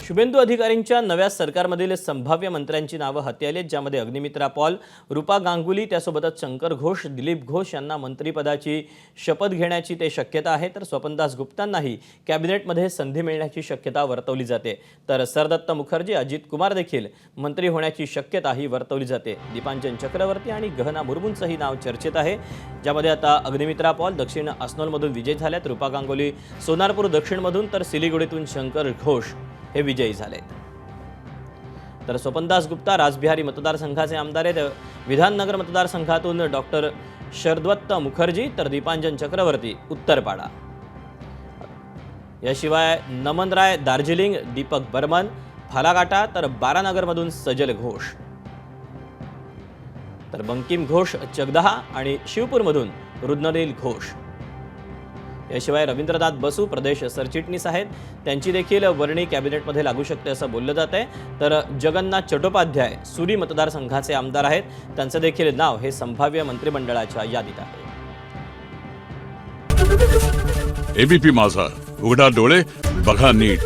शुभेंदू अधिकारींच्या नव्या सरकारमधील संभाव्य मंत्र्यांची नावं हाती आली आहेत, ज्यामध्ये अग्निमित्रा पॉल, रूपा गांगुली, त्यासोबतच शंकर घोष, दिलीप घोष यांना मंत्रिपदाची शपथ घेण्याची ते शक्यता आहे. तर स्वपनदास गुप्तांनाही कॅबिनेटमध्ये संधी मिळण्याची शक्यता वर्तवली जाते. तर सरदत्त मुखर्जी, अजित कुमार देखील मंत्री होण्याची शक्यताही वर्तवली जाते. दीपांजन चक्रवर्ती आणि गहना मुर्मूंचंही नाव चर्चेत आहे, ज्यामध्ये आता अग्निमित्रा पॉल दक्षिण असनोलमधून विजयी झाल्यात, रूपा गांगुली सोनारपूर दक्षिणमधून, तर सिलिगुडीतून शंकर घोष हे विजयी झालेत. तर स्वपनदास गुप्ता राजबिहारी मतदारसंघाचे आमदार आहेत. विधाननगर मतदारसंघातून डॉक्टर शरदत्त मुखर्जी, तर दीपांजन चक्रवर्ती उत्तरपाडा. याशिवाय नमनराय दार्जिलिंग, दीपक बर्मन फालाकाटा, तर बारानगरमधून सजल घोष, तर बंकिम घोष चगदहा आणि शिवपूरमधून रुद्रनील घोष. याशिवाय रवींद्रनाथ बसू प्रदेश सरचिटणीस आहेत, त्यांची देखील वर्णी कॅबिनेटमध्ये लागू शकते असं बोललं जात आहे. तर जगन्नाथ चट्टोपाध्याय सुरी मतदारसंघाचे आमदार आहेत, त्यांचं देखील नाव हे संभाव्य मंत्रिमंडळाच्या यादीत आहे. एबीपी माझा, उघडा डोळे बघा नीट.